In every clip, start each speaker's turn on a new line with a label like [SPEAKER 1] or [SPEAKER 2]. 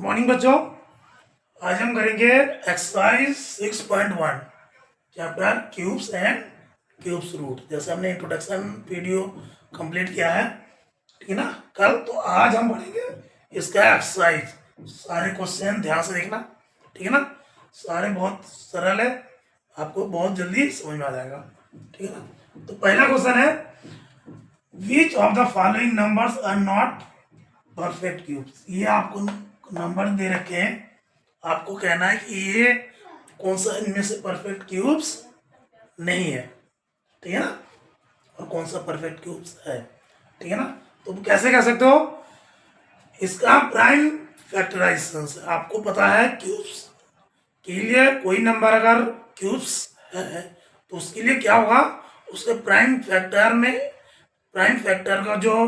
[SPEAKER 1] Morning बच्चों, आज हम करेंगे exercise 6.1 chapter cubes and cubes root. जैसे हमने इंट्रोडक्शन वीडियो कंप्लीट किया है, ठीक है ना कल, तो आज हम पढ़ेंगे इसका एक्सरसाइज। सारे क्वेश्चन ध्यान से देखना, ठीक है ना। सारे बहुत सरल है, आपको बहुत जल्दी समझ में आ जाएगा, ठीक है ना। तो पहला क्वेश्चन है, which of the following numbers are not perfect cubes. ये आपको नंबर दे रखे हैं, आपको कहना है कि ये कौन सा इनमें से परफेक्ट क्यूब्स नहीं है, ठीक है ना, और कौन सा परफेक्ट क्यूब्स है, ठीक है ना। तो कैसे कह सकते हो, इसका प्राइम फैक्टराइजेशन से आपको पता है क्यूब्स के लिए कोई नंबर अगर क्यूब्स है तो उसके लिए क्या होगा, उसके प्राइम फैक्टर में प्राइम फैक्टर का जो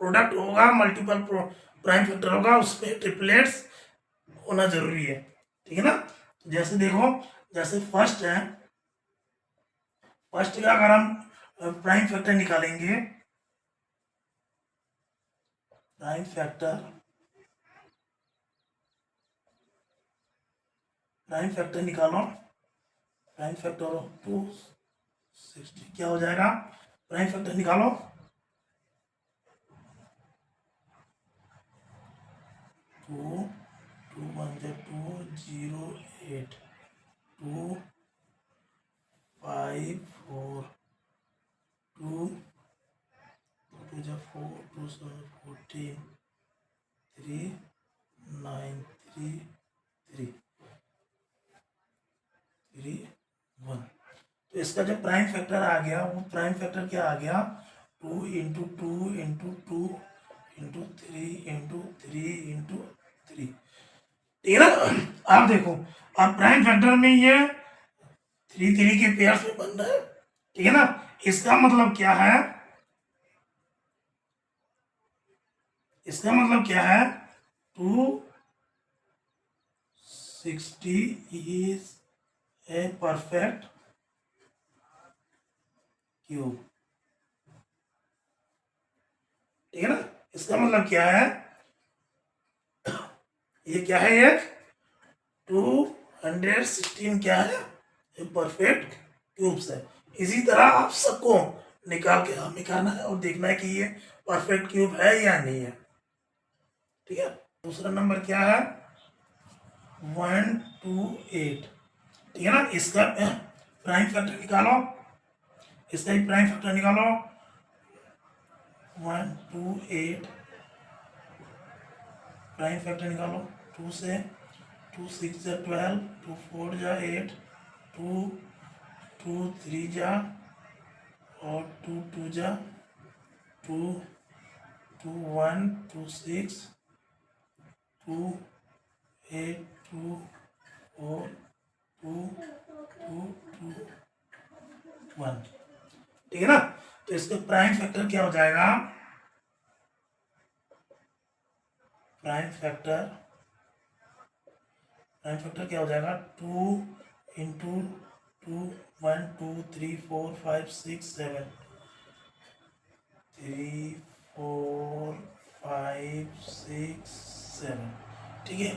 [SPEAKER 1] प्रोडक्ट होगा, मल्टीपल प्राइम फैक्टर होगा, उसमें ट्रिपलेट्स होना जरूरी है, ठीक है ना। तो जैसे देखो, जैसे फर्स्ट है, फर्स्ट का अगर हम प्राइम फैक्टर निकालेंगे, प्राइम फैक्टर निकालो, प्राइम फैक्टर ऑफ 260 क्या हो जाएगा, प्राइम फैक्टर निकालो, 2 2 1 2 0 8 2 5 4 2 2 4 2 7 14 3 9 3 3 3 1। तो इसका जो प्राइम फैक्टर आ गया, वो प्राइम फैक्टर क्या आ गया, 2 into 2 into 2 into 3 into 3 into 3, ठीक है ना। आप देखो, अब प्राइम फैक्टर में ये 3 3 के पेयर में बन रहा है, ठीक है ना। इसका मतलब क्या है, इसका मतलब क्या है, 260 इज ए परफेक्ट क्यूब, ठीक है ना। इसका मतलब क्या है, ये क्या है, ये 216 क्या है, ये परफेक्ट क्यूब्स है। इसी तरह आप सबको निकाल के निकालना है और देखना है कि ये परफेक्ट क्यूब है या नहीं है, ठीक है। दूसरा नंबर क्या है, 128, ठीक है ना। इसका प्राइम फैक्टर निकालो, इसका ही प्राइम फैक्टर निकालो, 128 प्राइम फैक्टर निकालो, 2 से 2 6 जा 12, 2 4 जा 8, 2 2 3 जा और 2 2 जा 2 2 1 2 6 2 8 2 4 2 2 2 1, ठीक है ना। तो इसका प्राइम फैक्टर क्या हो जाएगा, प्राइम फैक्टर क्या हो जाएगा, 2 इंटू 2 1 2 3 4 5 6 7 3 4 5 6 7, ठीक है।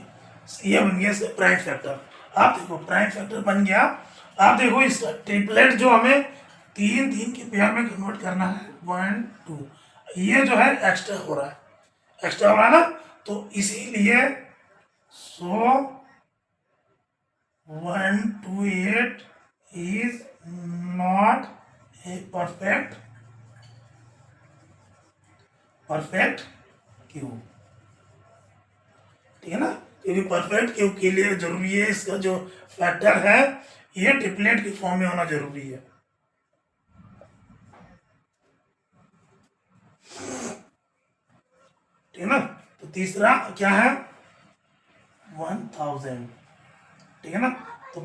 [SPEAKER 1] ये बन गया इसका प्राइम फैक्टर। आप देखो प्राइम फैक्टर बन गया, आप देखो इसका ट्रिपलेट जो हमें 3 3 के पेयर में कन्वर्ट करना है, 1 2, ये जो है एक्स्ट्रा हो रहा है, एक्स्ट्रा हो रहा है ना, तो इसीलिए सो 128 is not a perfect cube, ठीक है ना। क्योंकि परफेक्ट क्यूब के लिए जरूरी है इसका जो फैक्टर है, ये ट्रिपलेट के फॉर्म में होना जरूरी है, ठीक है ना। तो तीसरा क्या है, 1000, ठीक है ना। तो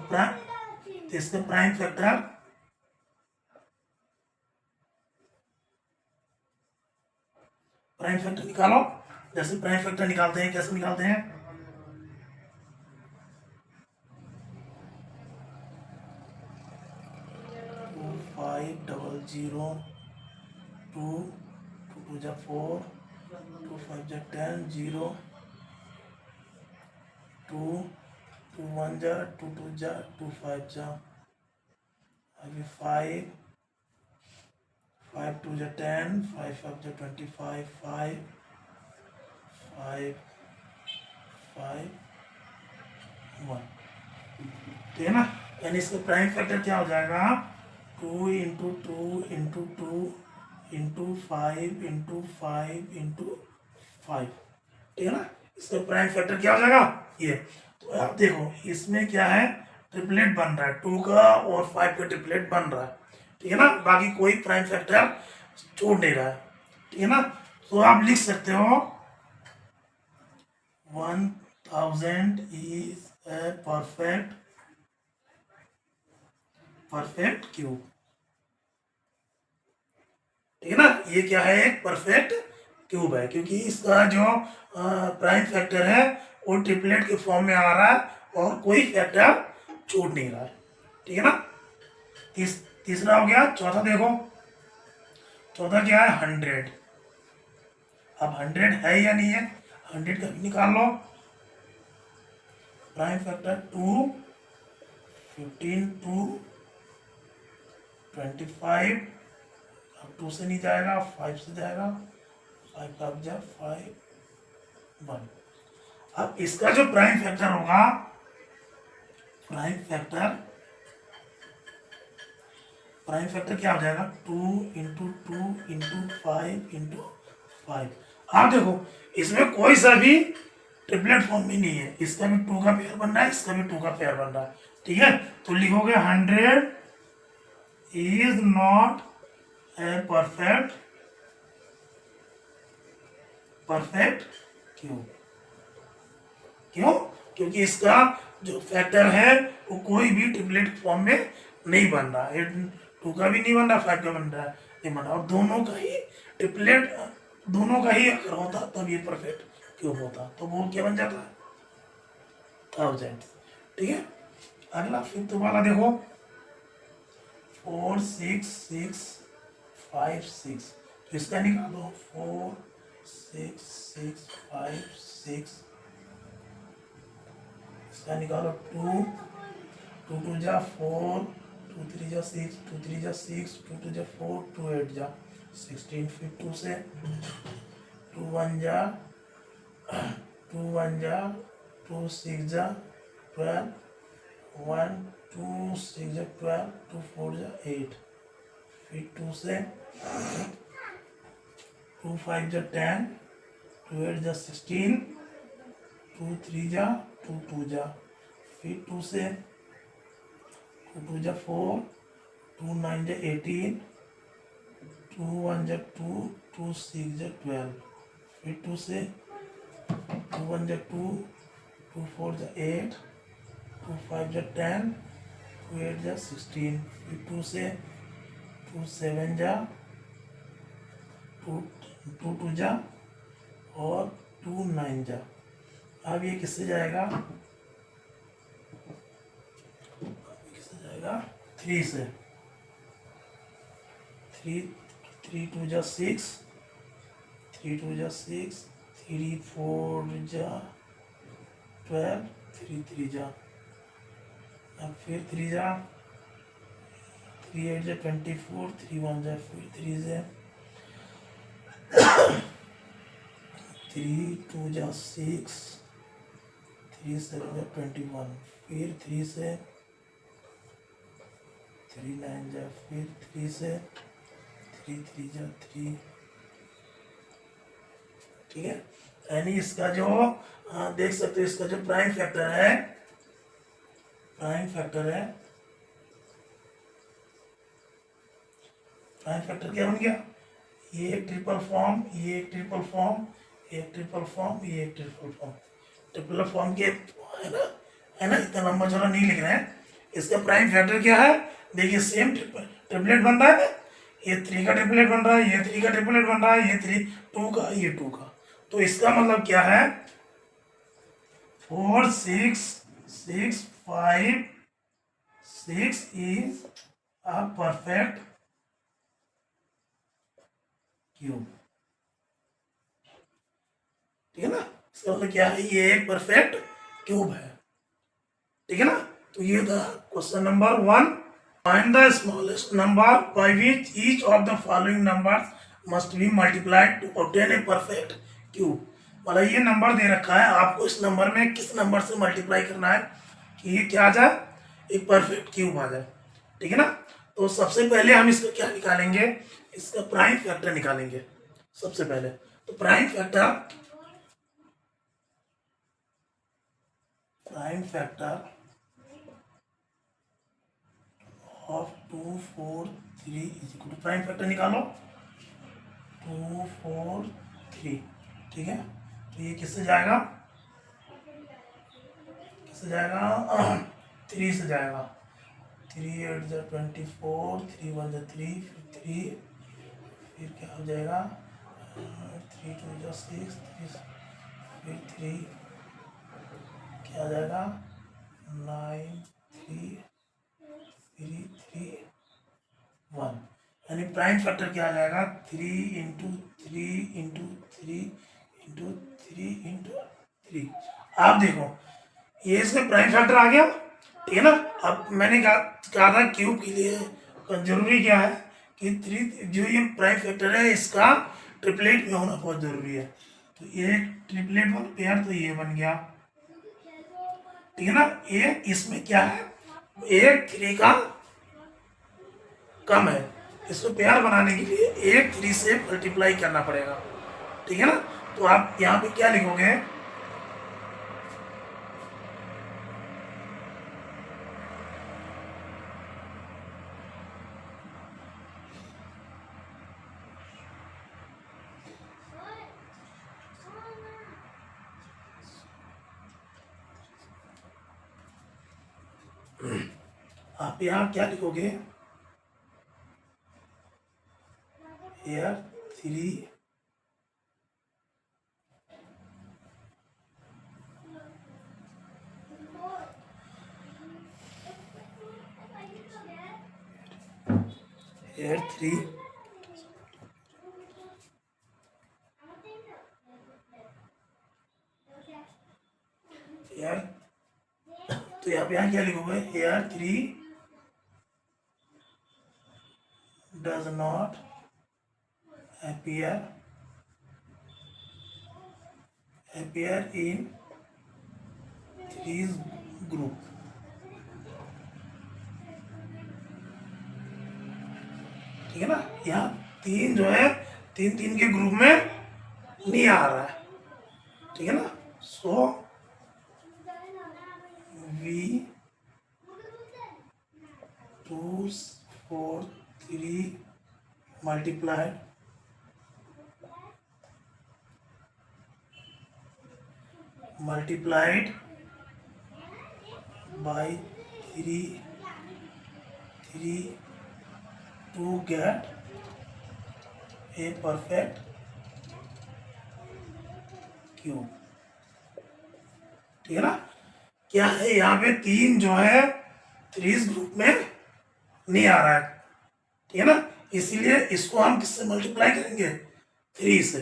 [SPEAKER 1] इसका प्राइम फैक्टर निकालो। जैसे प्राइम फैक्टर निकालते हैं, कैसे निकालते हैं, 2500 2 2 2 जा 4 2 5 जा 10 0 टू, टू वन जा, टू टू जा, टू फाइव जा, अभी फाइव, फाइव टू जा 10, फाइव फाइव जा 25, फाइव फाइव फाइव 1, ठीक है ना। यानी इसका प्राइम फैक्टर क्या हो जाएगा, 2 into two into two into five into five into five, ठीक है ना। इसका प्राइम फैक्टर क्या हो जाएगा ये। तो आप देखो इसमें क्या है, ट्रिपलेट बन रहा है, 2 का और 5 का ट्रिपलेट बन रहा है, ठीक है ना। बाकी कोई प्राइम फैक्टर छोड़ नहीं रहा है, ठीक है ना। तो आप लिख सकते हो 1000 इज ए परफेक्ट क्यूब, ठीक है ना। ये क्या है, एक परफेक्ट क्यूब है, क्योंकि इसका जो प्राइम फैक्टर है वो ट्रिपलेट के फॉर्म में आ रहा है और कोई फैक्टर छूट नहीं रहा है, ठीक है ना। तीसरा हो गया। चौथा देखो, चौथा क्या है, 100। अब 100 है या नहीं है, 100 का भी निकाल लो। प्राइम फैक्टर 2, 15 2, 25, अब 2 से नहीं जाएगा, 5 से जाएगा, 5 का अब जा 5 1। अब इसका जो प्राइम फैक्टर होगा, प्राइम फैक्टर क्या हो जाएगा, 2 into two into five into five. आप देखो इसमें कोई सा भी ट्रिपलेट फॉर्म में नहीं है, इसका भी 2 का पेयर बन रहा है, इसका भी 2 का पेयर बन रहा है, ठीक है। तो लिखोगे 100 is not a perfect cube. क्यों, क्योंकि इसका जो फैक्टर है वो कोई भी ट्रिपलेट फॉर्म में नहीं बन रहा है, 2 का भी नहीं बन रहा, 5 का बन रहा है, नहीं बन रहा, और दोनों का ही ट्रिपलेट, दोनों का ही अगर होता तब ये परफेक्ट क्यूब होता, तो वो क्या बन जाता है 1000, ठीक है। अगला फिफ्थ वाला देखो, 4 6 6 5 6, तो इसका निकालो 4 6 6 5 6, इसका निकालो 2 2 2 जा 4, 2 3 जा 6, 2 3 जा 6, 2 2 जा 4, 2 8 जा 16, फिर 2 से 2 1 जा 2 1 जा 2 6 जा 12, 1 2 6 जा 12, 2 4 जा 8, फिर 2 से 2 5 जा 10, 2 8 जा 16, 2 3 जा 2 2 जा, फिर 2 से 2 2 जा 4, 2 9 जा 18, 2 1 जा 2, 2 6 जा 12, फिर 2 से 2 1 जा 2, 2 4 जा 8, 2 5 जा 10, 2 8 जा 16, फिर 2 से 2 7 जा 2 2 जा और 2 9 जा। अब ये किससे जाएगा, 3 से, 3 2 जा 6, 3 2 जा 6, 3 4 जा 12, 3 3 जा, अब फिर 3 जा 3 8 जा 24, 3 1 जा, फिर 3 से 3 2 जा 6, 3 7 जा 21, फिर 3 से 3 9 जा, फिर 3 से 3 3 जा 3, ठीक है। यानी इसका जो देख सकते हो, इसका जो प्राइम फैक्टर है, प्राइम फैक्टर क्या बन गया, ये एक ट्रिपल फॉर्म, ये एक ट्रिपल फॉर्म, एक ट्रिपल फॉर्म, ये एक ट्रिपल फॉर्म, ट्रिपल फॉर्म के है ना, इतना लंबा चौड़ा नहीं लिख रहे हैं। इसका प्राइम फैक्टर क्या है, देखिए सेम ट्रिपलेट बन रहा है, ये 3 का ट्रिपलेट बन रहा है, ये 3 का ट्रिपलेट बन रहा है, ये 3 2 का, ये 2 का। तो इसका मतलब क्या है, 4 6 6 5 6 इज अ परफेक्ट क्यूब, ठीक है ना। इसका मतलब क्या है, ये एक परफेक्ट क्यूब है। ठीक है ना। तो ये था question number 1। Find the smallest number by which each of the following numbers must be multiplied to obtain a perfect cube. मतलब ये नंबर दे रखा है, आपको इस नंबर में किस नंबर से मल्टीप्लाई करना है कि ये क्या आ जाए, एक परफेक्ट क्यूब आ जाए। ठीक है ना। तो सबसे पहले हम इसका क्या निकालेंगे, इसका प्राइम फैक्टर निकालेंगे सबसे पहले। तो prime factor of 2 4 3 is equal to, prime factor निकालो 2 4 3। ठीक है। तो ये किससे जाएगा, किससे जाएगा 3 से जाएगा। 3 8 जा 24, 3 1 जा 3, फिर 3, फिर क्या हो जाएगा 3 2 जा 6, फिर 3 क्या आ जाएगा 9 3 3 3 1। यानी प्राइम फैक्टर क्या आ जाएगा 3 इंटू 3 इंटू 3 इंटू 3 इंटू 3। आप देखो ये इसमें प्राइम फैक्टर आ गया। ठीक है ना। अब मैंने कहा था क्यूब के लिए जरूरी क्या है कि 3 जो ये प्राइम फैक्टर है इसका ट्रिपलेट में होना बहुत जरूरी है। तो ये ट्रिपलेट वाला पेयर तो ये बन गया। ठीक है ना। ये इसमें क्या है, एक 3 का कम है, इसको पेयर बनाने के लिए एक 3 से मल्टीप्लाई करना पड़ेगा। ठीक है ना। तो आप यहाँ पे क्या लिखोगे, आप यहाँ क्या लिखोगे, here 3 here 3 here। तो यहाँ पे यहाँ क्या लिखोगे, here 3 does not appear in 3's group। ठीक है ना। यहाँ 3 जो है 3 3 के ग्रुप में नहीं आ रहा है। ठीक है ना। So we 2 4 3 multiplied by 3 to get a perfect cube. ठीक है ना। क्या है यहाँ पे 3 जो है 3 ग्रुप में नहीं आ रहा है। ठीक है ना। इसीलिए इसको हम किससे मल्टीप्लाई करेंगे, 3 से।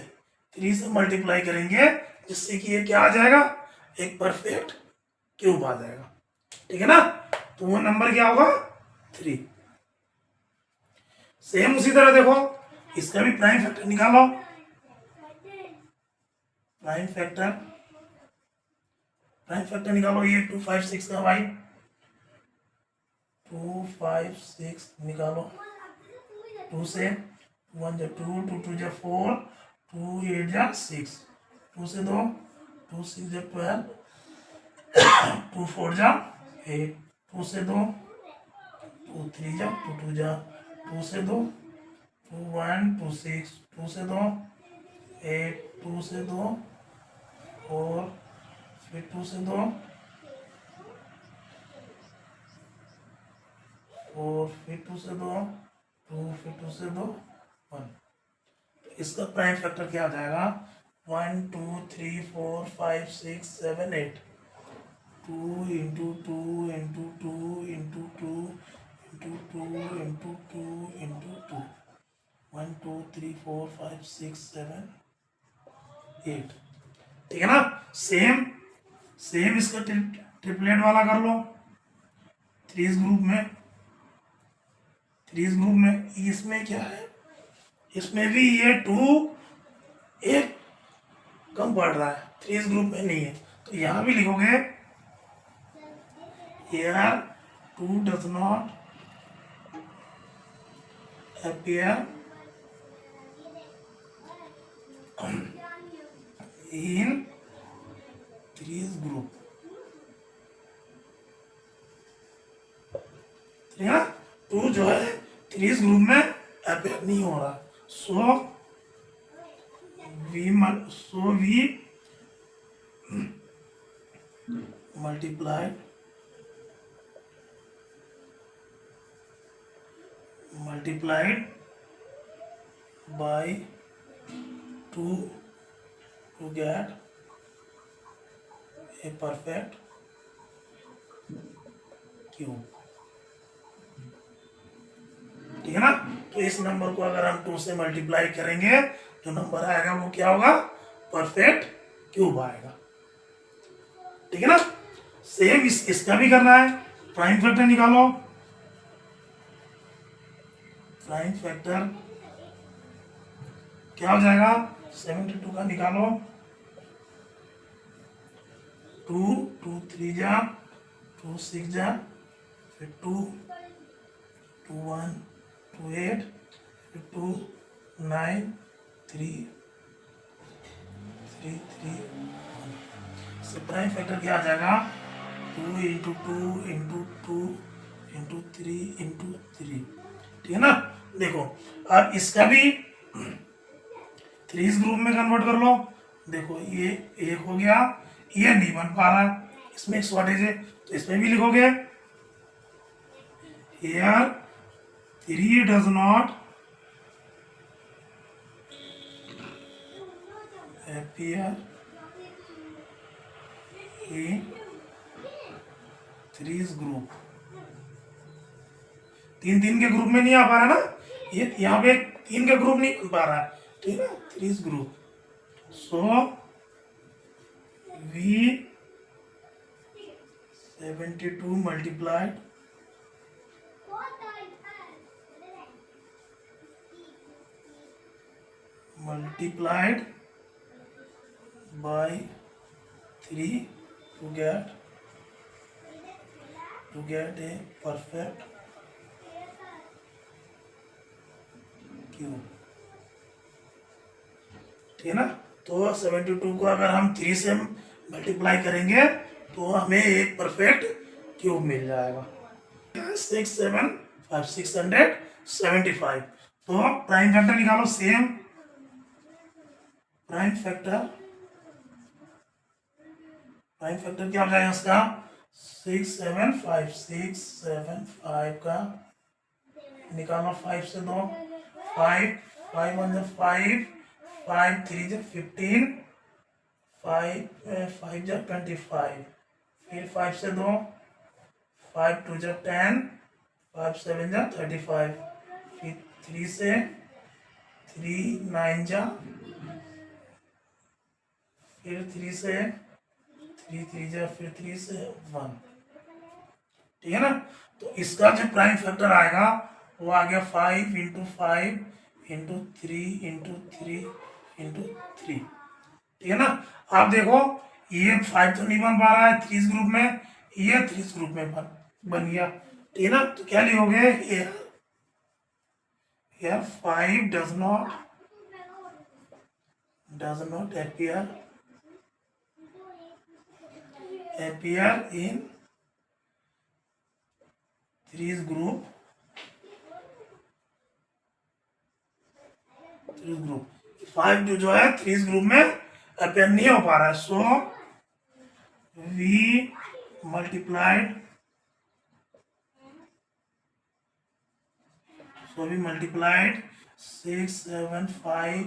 [SPEAKER 1] 3 से मल्टीप्लाई करेंगे जिससे कि ये क्या आ जाएगा, एक परफेक्ट क्यूब आ जाएगा। ठीक है ना। तो वो नंबर क्या होगा 3। सेम उसी तरह देखो इसका भी प्राइम फैक्टर निकालो। प्राइम फैक्टर निकालो, ये 2 5 6 का भाई 2 5 6 निकालो। 2 से 1 जा 2, 2 2 जा 4, 2 8 जा 6, 2 से 2, 2 6 जा 12, 2 4 जा 8, 2 से 2, 2 3 जा 2 2 जा 2 से 2, 2 1 2 6, 2 से 2 8, 2 से 2 4, फिर 2 से 2 4, फिर 2 से 2 2, फिर 2 से 2 1। इसका प्राइम फैक्टर क्या आ जाएगा 1 2 3 4 5 6 7 8। 2 into 2 into 2 into 2 into 2 into 2 into 2 1 2 3 4 5 6 7 8। ठीक है ना। सेम इसका ट्रिपलेट वाला कर लो। थ्रीज ग्रुप में इसमें क्या है, इसमें भी ये 2 एक कम पड़ रहा है, थ्रीज ग्रुप में नहीं है, तो यहाँ भी लिखोगे here 2 does not appear in threes group, ठीक है ना। 2 जो है थ्रीज ग्रुप में अपेयर नहीं हो रहा, so we multiplied by 2 to get a perfect cube, ठीक है ना। तो इस नंबर को अगर हम 2 से मल्टीप्लाई करेंगे जो नंबर आएगा वो क्या होगा, परफेक्ट क्यूब आएगा, ठीक है ना। सेम इसका भी करना है, प्राइम फैक्टर निकालो, प्राइम फैक्टर क्या हो जाएगा, 72 का निकालो, 2 2 3 जा 2 6 जा, फिर 2 2 1 2 8, फिर 2 9 3 3 3 1, से प्राइम फैक्टर क्या आ जाएगा, 2 इंटू 2 इंटू 2 इंटू 3 इंटू 3, ठीक है ना। देखो अब इसका भी थ्रीज ग्रुप में कन्वर्ट कर लो, देखो ये एक हो गया, ये नहीं बन पा रहा, इसमें एक शॉर्टेज है, तो इसमें भी लिखोगे here 3 does not appear in threes group, 3 3 के ग्रुप में नहीं आ पा रहा ना, ये यहाँ पे 3 के ग्रुप नहीं बन पा रहा है, ठीक है, threes group, so we 72 multiplied by 3 to get a perfect cube, ठीक है ना। तो 72 को अगर हम 3 से मल्टीप्लाई करेंगे तो हमें एक परफेक्ट क्यूब मिल जाएगा, 6 7 5 675। तो प्राइम फैक्टर निकालो, सेम प्राइम फैक्टर क्या हो जाएगा इसका, 6 7 5 का निकालो, 5 से 2 5 5 1 5 5 3 15 5 5 25, फिर 5 से 2 5 2 10 5 7 35, फिर 3 से 3 9 फिर 3 से 3 3 फिर 3 से 1, ठीक है ना। तो इसका जो प्राइम फैक्टर आएगा वो आ गया 5 इंटू 5 इंटू 3 इंटू 3 इंटू 3, ठीक है ना। आप देखो ये 5 तो नहीं बन पा रहा है थ्रीज ग्रुप में, ये थ्रीज ग्रुप में बन गया, ठीक है ना। तो क्या लिखोगे, ये 5 does not appear in threes group, 5 जो है थ्रीज ग्रुप में अपेयर नहीं हो पा रहा है, so we multiplied 6 7 5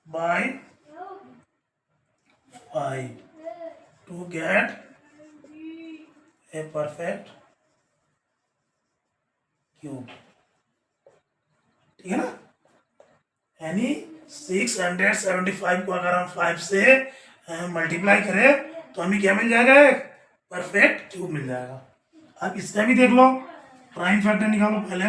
[SPEAKER 1] by 5 to get a perfect cube, ठीक है ना। यानी 675 को अगर हम 5 से मल्टीप्लाई करें तो हमें क्या मिल जाएगा, एक परफेक्ट क्यूब मिल जाएगा। अब इसका भी देख लो, प्राइम फैक्टर निकालो पहले।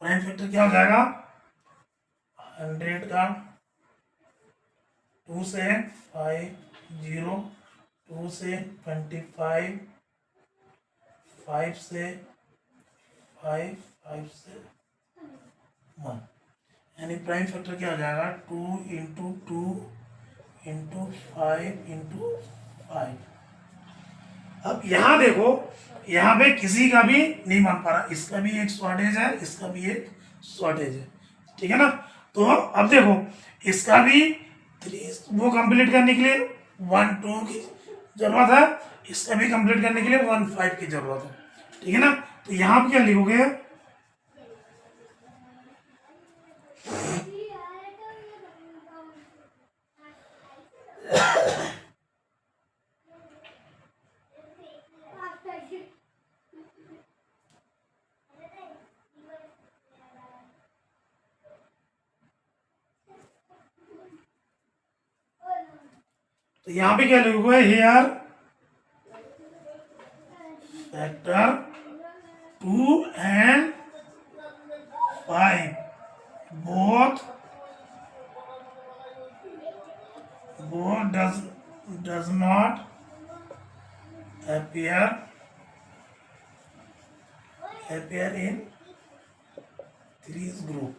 [SPEAKER 1] प्राइम फैक्टर क्या हो जाएगा, 100 का 2 से 5, 0, 2 से 25, 5 से 5, 5 से 1, यानी प्राइम फैक्टर क्या हो जाएगा, 2 इंटू 2 इंटू 5 इंटू 5। अब यहाँ देखो, यहाँ पे किसी का भी नहीं बन पा रहा, इसका भी एक शॉर्टेज है, इसका भी एक शॉर्टेज है, ठीक है ना। तो अब देखो, इसका भी 3 वो कंप्लीट करने के लिए 1 2 की जरूरत है, इसका भी कंप्लीट करने के लिए 1 5 की जरूरत है, ठीक है ना। तो यहाँ पे क्या लिखोगे, तो यहाँ पे क्या लिखोगे, hair factor 2 and 5 both does not appear in threes group।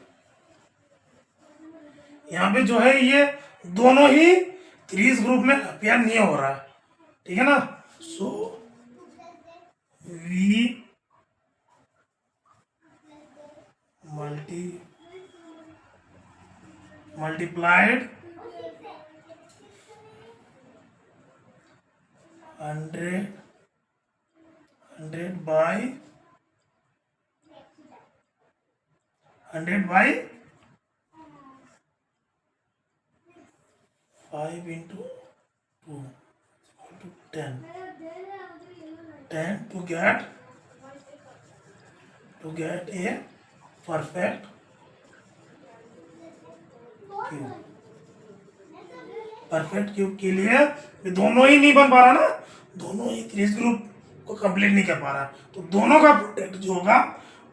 [SPEAKER 1] यहाँ पे जो है ये दोनों ही थ्रीज ग्रुप में अपियर नहीं हो रहा है, ठीक है ना। So we multiplied 100 by 5 into 2 to 10 to get a perfect cube. Perfect cube के लिए ये दोनों ही नहीं बन पा रहा ना, दोनों ही थ्रीज ग्रुप को कंप्लीट नहीं कर पा रहा, तो दोनों का प्रोडक्ट जो होगा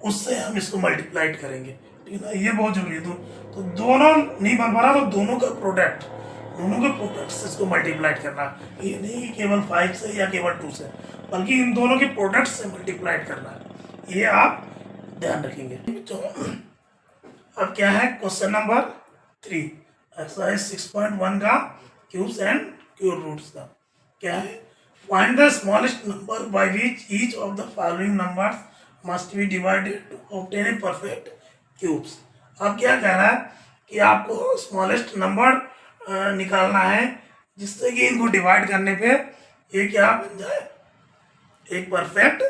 [SPEAKER 1] उससे हम इसको मल्टीप्लाइड करेंगे, ठीक है ना। ये बहुत जरूरी है। तो दोनों नहीं बन पा रहा, तो दोनों के प्रोडक्ट से इसको मल्टीप्लाइड करना, ये नहीं कि केवल 5 से या केवल 2 से, बल्कि इन दोनों के प्रोडक्ट से मल्टीप्लाइड करना है, ये आप ध्यान रखेंगे। तो अब क्या है, क्वेश्चन नंबर 3 एक्सरसाइज 6.1 का क्यूब्स एंड क्यूब रूट्स का क्या है, find the smallest number by which each of the following numbers must be divided to obtain a perfect cubes. अब क्या कह रहा है कि आपको स्मॉलेस्ट नंबर निकालना है जिससे कि इनको डिवाइड करने पे ये क्या बन जाए, एक परफेक्ट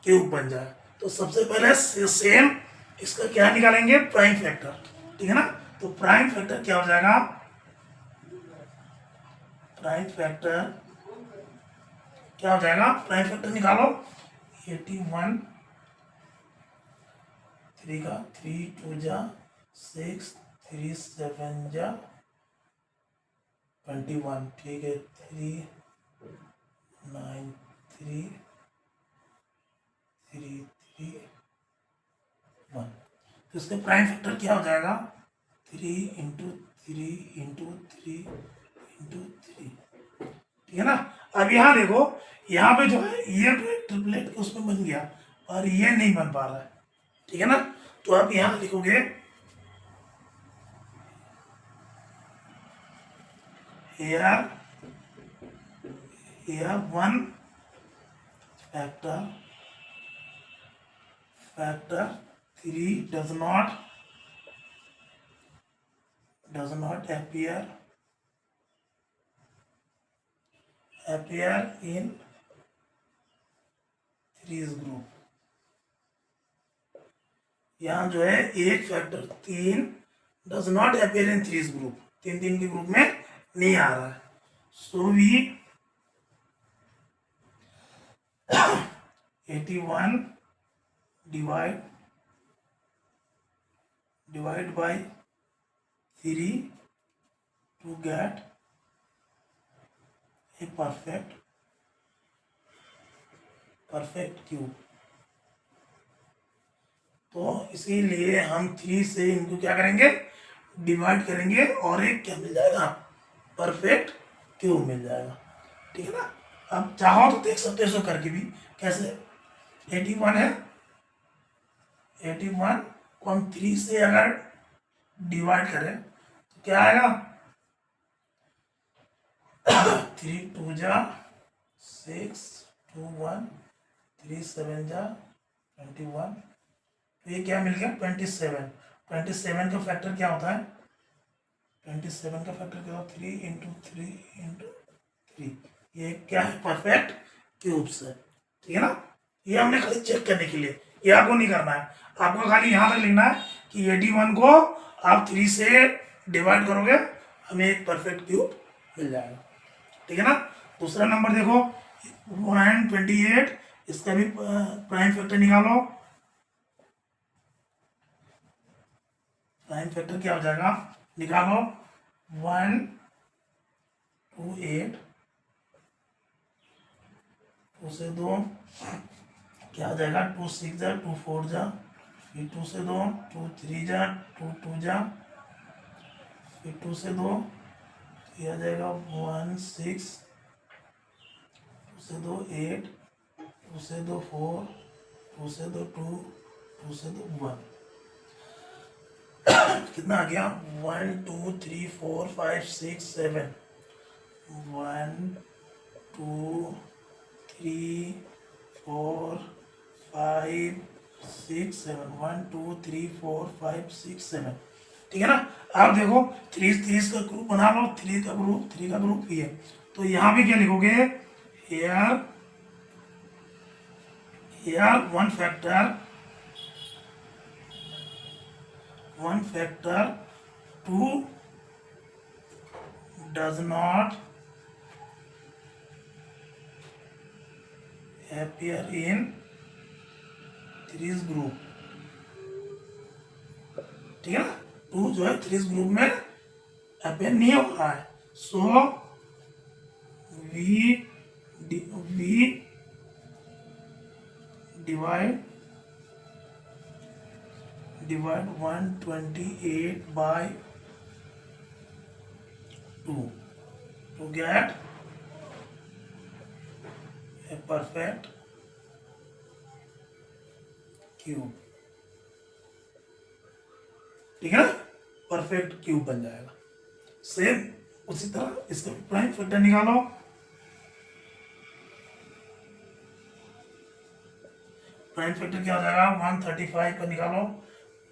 [SPEAKER 1] क्यूब बन जाए। तो सबसे पहले सेम इसका क्या निकालेंगे, प्राइम फैक्टर, ठीक है ना। तो प्राइम फैक्टर क्या हो जाएगा, प्राइम फैक्टर क्या हो जाएगा, प्राइम फैक्टर निकालो, 81 3 का 3 2 जा 6 3 7 जा 21, ठीक है, 3 9 3 3 3 1। तो इसका प्राइम फैक्टर क्या हो जाएगा, 3 इंटू 3 इंटू 3 इंटू 3, ठीक है ना। अब यहाँ देखो, यहाँ पे जो है ये ट्रिपलेट उसमें बन गया और ये नहीं बन पा रहा है, ठीक है ना। तो आप यहाँ लिखोगे here 1 factor 3 does not appear in threes group। यहाँ जो है एक factor 3 does not appear in threes group, 3 के ग्रुप में नहीं आ रहा है। So we 81 divide by 3 to get a perfect cube. तो इसीलिए हम 3 से इनको क्या करेंगे, डिवाइड करेंगे और एक क्या मिल जाएगा, परफेक्ट क्यूब मिल जाएगा। ठीक है ना। अब चाहो तो देख सकते हो इसको करके भी, कैसे 81 है, 81 को हम 3 से अगर डिवाइड करें तो क्या आएगा, 3 2 जा 6, 2 1, 3 7 जा 21। तो ये क्या मिल गया 27। 27 का फैक्टर क्या होता है, 27 का फैक्टर क्या होता है, 3 इंटू 3 इंटू 3। ये क्या है, परफेक्ट क्यूब्स है। ठीक है ना। ये हमने खाली चेक करने के लिए, ये आपको नहीं करना है, आपको खाली यहाँ तक लिखना है कि 81 को आप 3 से डिवाइड करोगे, हमें एक परफेक्ट क्यूब मिल जाएगा। ठीक है ना। दूसरा नंबर देखो 128, इसका भी प्राइम फैक्टर निकालो। प्राइम फैक्टर क्या हो जाएगा, निकालो 128, 2 से 2 क्या आ जाएगा, 2 6 जा 2 4 जा, फिर 2 से 2 2 3 जा 2 2 जा, फिर 2 से 2 ये आ जाएगा 1 6, 2 से 2 8, 2 से 2 4, 2 से 2 2, 2 से 2 1। कितना आ गया, 1 2 3 4 5 6 7, 1 2 3 4 5 6 7, 1 2 3 4 5 6 7। ठीक है ना। आप देखो 3 का ग्रुप बना लो, 3 का ग्रुप ये। तो यहाँ भी क्या लिखोगे, here one factor 2 does not appear in 3's group। ठीक है ना। 2 जो है 3's ग्रुप में अपेयर नहीं हो रहा है। So we divide 128 by 2 to get a perfect cube. ठीक है ना, परफेक्ट क्यूब बन जाएगा। सेम उसी तरह इसका प्राइम फैक्टर निकालो। प्राइम फैक्टर क्या हो जाएगा, 135 का निकालो।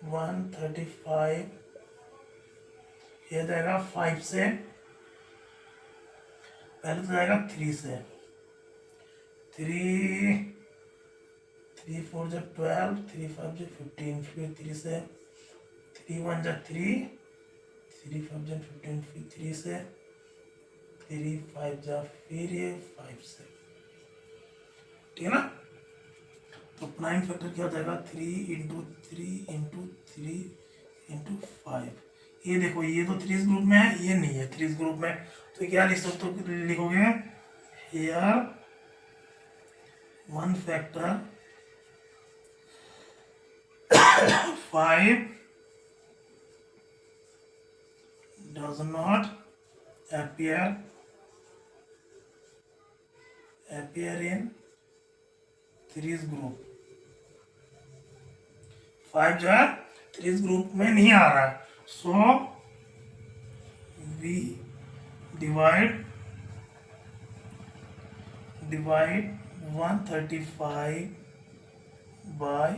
[SPEAKER 1] 135 ये जाएगा 5 से, पहले तो जाएगा 3 से, 3 4 जा 12, 3 5 जा 15, फिर 3 से, 3 1 जा 3, 3 5 जा 15, फिर 3 से, 3 5 जा फिर ये 5 से। ठीक है ना। तो प्राइम फैक्टर क्या हो जाएगा, 3 इंटू 3 इंटू 3 इंटू 5। ये देखो ये तो 3 ग्रुप में है, ये नहीं है 3 ग्रुप में। तो क्या लिख सकते हो, लिखोगे here one factor 5 does not appear in 3's group। 5 जो है 3's ग्रुप में नहीं आ रहा है। So we divide 135 by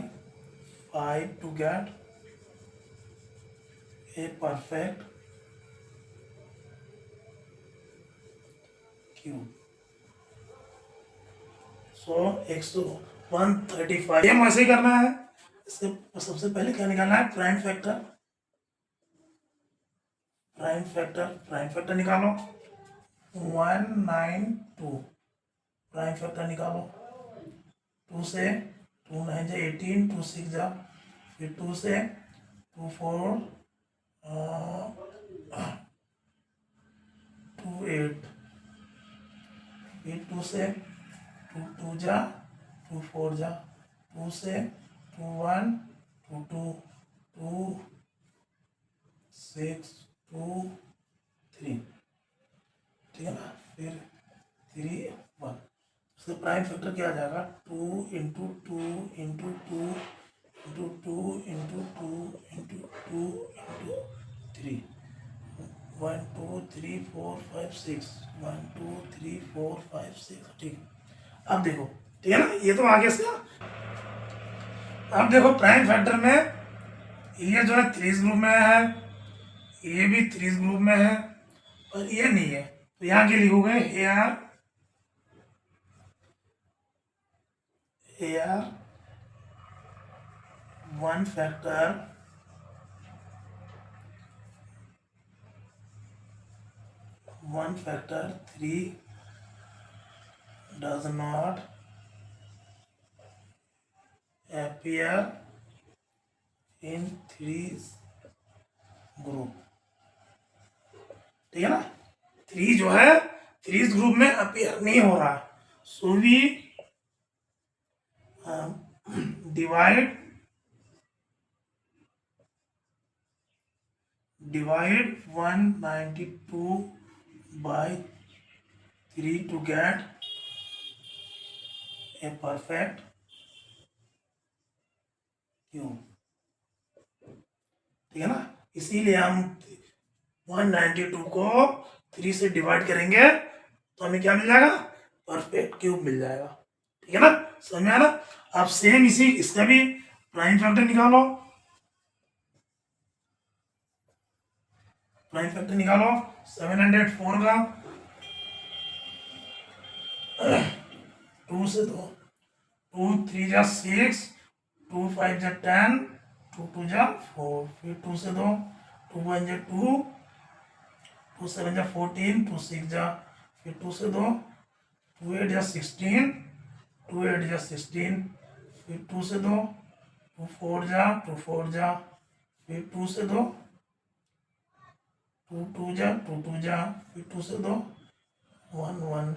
[SPEAKER 1] 5 to get a perfect cube. So 135 ऐसे ही करना है। इससे सबसे पहले क्या निकालना है, प्राइम फैक्टर निकालो 192। प्राइम फैक्टर निकालो 2 से, 2 9 जा 18, 2 6 जा, फिर 2 से 2 4 2 8, फिर 2 से 2 2 जा 2 4 जा 2 से 2 1 2 2 2 6 2 3, ठीक है ना। फिर 3 1, उसका प्राइम फैक्टर क्या आ जाएगा 2 into 2 into 2 into 2 into 2 into 2 into 3, 1 2 3 4 5 6, 1 2 3 4 5 6, ठीक है। अब देखो, ठीक है ना, ये तो आगे से। अब देखो प्राइम फैक्टर में ये जो है थ्रीज ग्रुप में है, ये भी थ्रीज ग्रुप में है, और ये नहीं है, तो यहाँ के लिखोगे here one factor three does not appear in threes group, ठीक है ना। थ्री जो है थ्रीज ग्रुप में अपीयर नहीं हो रहा, so we divide 192 by 3 to get a perfect cube, ठीक है ना। इसीलिए हम 192 को 3 से डिवाइड करेंगे तो हमें क्या मिल जाएगा, परफेक्ट क्यूब मिल जाएगा, ठीक है ना। समझ में आया ना। आप सेम इसी इसका भी प्राइम फैक्टर निकालो, प्राइम फैक्टर निकालो 704 का 2 से 2, 2 3 जा 6, 2 5 जा 10, 2 2 जा 4, फिर 2 से 2, 2 1 जा 2, 2 7 जा 14, 2 6 जा, फिर 2 से 2, 2 8 जा 16, 2 8 जा 16, फिर 2 से 2, 2 4 जा 2 4 जा, फिर 2 से 2, 2 2 जा 2 2 जा, फिर 2 से 2 1 1,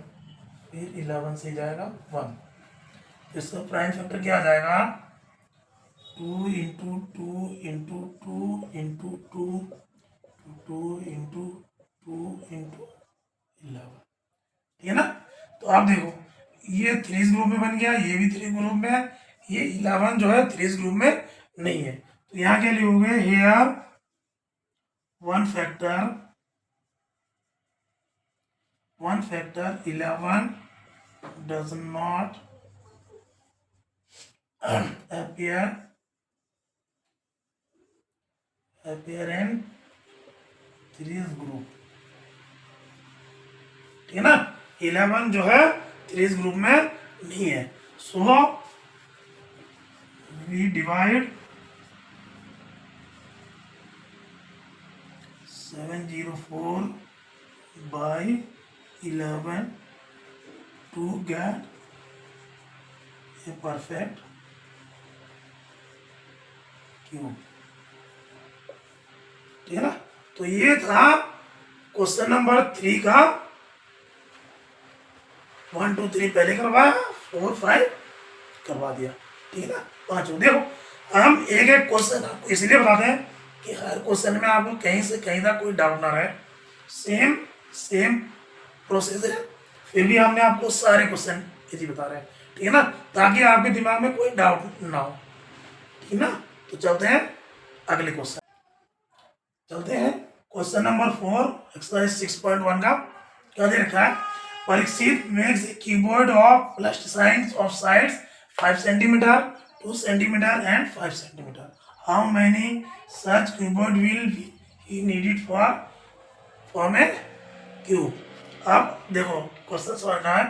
[SPEAKER 1] फिर 11 से जाएगा 1, इसका प्राइम फैक्टर क्या आ जाएगा 2 into 2 into 2 into 2 2 into 2 into 11, ठीक है ना। तो आप देखो ये थ्रीज ग्रुप में बन गया, ये भी थ्री ग्रुप में है, ये 11 जो है थ्रीज ग्रुप में नहीं है, तो यहाँ के लिए हो गए here one factor 11 does not appear in threes group, ठीक है ना। 11 जो है थ्रीज ग्रुप में नहीं है, so we divide 704 by 11 to get a perfect cube, ठीक है ना। तो ये था क्वेश्चन नंबर 3 का 1 2 3 पहले करवाया, 4 5 करवा दिया, ठीक है ना। पांचों देखो हम एक एक क्वेश्चन आपको इसलिए बताते हैं कि हर क्वेश्चन में आपको कहीं से कहीं तक कोई डाउट ना रहे, सेम प्रोसेस है, फिर भी हमने आपको सारे क्वेश्चन इसी बता रहे हैं, ठीक है ना, ताकि आपके दिमाग में कोई डाउट ना हो, ठीक है ना। तो चलते हैं अगले क्वेश्चन, चलते हैं क्वेश्चन नंबर 4 एक्सरसाइज 6.1 का क्या दे रखा है, Parikshit makes a keyboard of plasticine of sides 5 centimetre 2 centimetre and 5 centimetre, how many such keyboard will be needed for form a cube. अब देखो क्वेश्चन समझना है,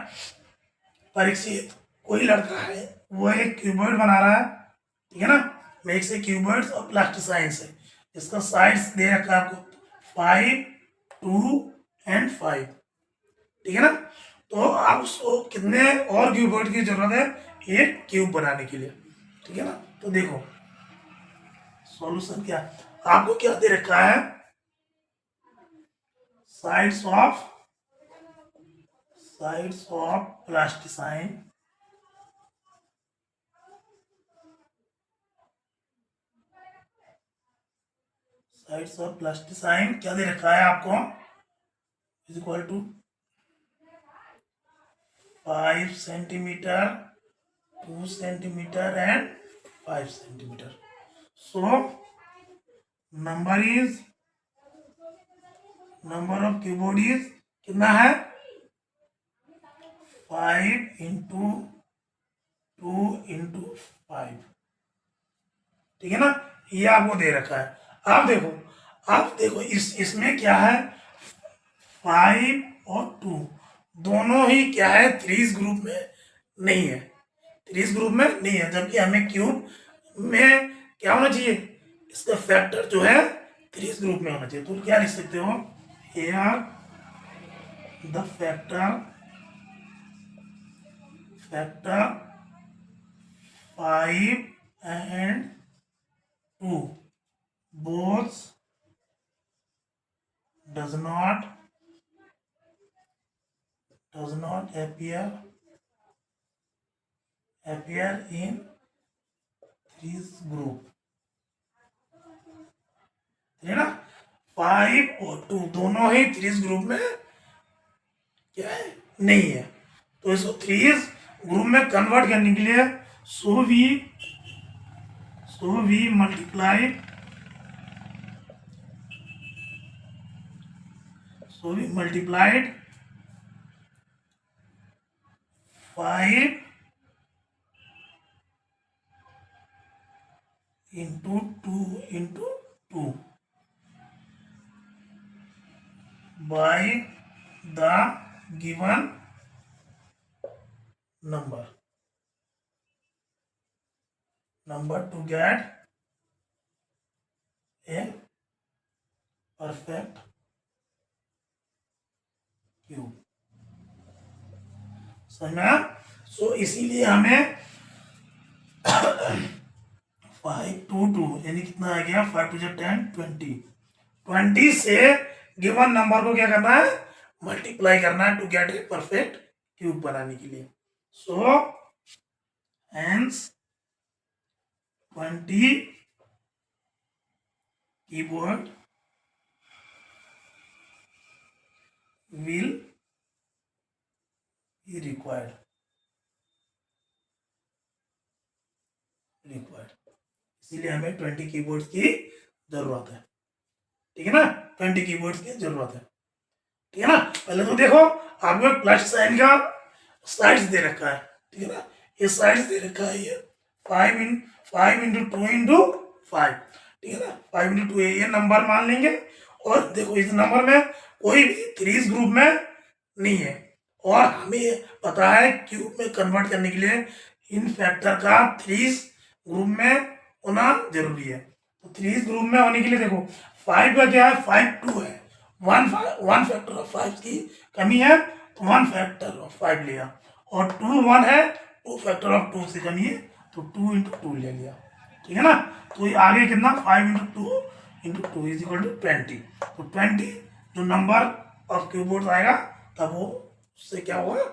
[SPEAKER 1] परीक्षित कोई लड़का है वो एक क्यूबोर्ड बना रहा है, ठीक है ना, मेक्स ए कीबोर्ड ऑफ प्लास्टिसाइन से, इसका साइड्स दे रखा है आपको 5 2 एंड 5, ठीक है ना। तो आप उसको कितने और क्यूबोर्ड की जरूरत है एक क्यूब बनाने के लिए, ठीक है ना। तो देखो सॉल्यूशन क्या, आपको क्या दे रखा है, sides sides of plasticine, sides of plasticine क्या दे रखा है आपको, is equal to 5 centimetre, 2 centimetre and 5 centimetre. So number of cuboid is कितना है, 5 इंटू 2 इंटू 5. ठीक है ना, ये आपको दे रखा है. आप देखो इसमें क्या है, 5 और 2 दोनों ही क्या है, थ्रीज ग्रुप में नहीं है, थ्रीज ग्रुप में नहीं है, जबकि हमें क्यूब में क्या होना चाहिए, इसका फैक्टर जो है थ्रीज ग्रुप में होना चाहिए. तो क्या लिख सकते हो, here the factor 5 and 2 both does not appear in threes group. है ना, 5 और 2 दोनों ही थ्रीज ग्रुप में क्या है, नहीं है. तो इसको थ्रीज ग्रुप में कन्वर्ट करने के लिए so we multiplied 5 into 2 by the given number to get a perfect cube. समझना. सो इसीलिए हमें 5 2 2 यानी कितना आ गया, 5 2 10 20 से गिवन नंबर को क्या करना है, मल्टीप्लाई करना है to get a perfect cube बनाने के लिए. So hence 20 keyboard will be required. इसीलिए हमें 20 कीबोर्ड्स की जरूरत है. ठीक है ना, 20 कीबोर्ड्स की जरूरत है. ठीक है ना. पहले तो देखो आपको प्लस साइन का साइड्स दे रखा है. ठीक है ना, ये साइड्स दे रखा है, ये 5 इंटू 2 इंटू 5. ठीक है ना, 5 इंटू 2 ये नंबर मान लेंगे. और देखो इस नंबर में कोई भी थ्रीज ग्रुप में नहीं है, और हमें पता है क्यूब में कन्वर्ट करने के लिए इन फैक्टर का थ्रीज ग्रुप में होना जरूरी है. तो थ्रीज ग्रुप में होने के लिए देखो 5 का क्या है, 5 2 है, 1 फैक्टर ऑफ 5 की कमी है तो 1 फैक्टर ऑफ 5 लिया, और 2 1 है, 2 फैक्टर ऑफ 2 से कमी है तो 2 इंटू 2 ले लिया. ठीक है ना. तो ये आगे कितना, 5 इंटू 2 इज इक्वल टू 20. तो 20 जो नंबर ऑफ क्यूबोर्ड आएगा तब वो उससे क्या होगा,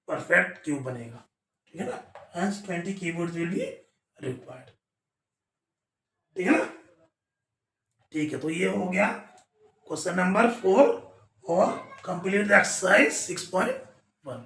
[SPEAKER 1] परफेक्ट क्यूब बनेगा. ठीक है ना. hence 20 keyboards will be required. ठीक है ना. ठीक है, तो ये हो गया क्वेश्चन नंबर 4 और कंप्लीट द एक्सरसाइज 6.1.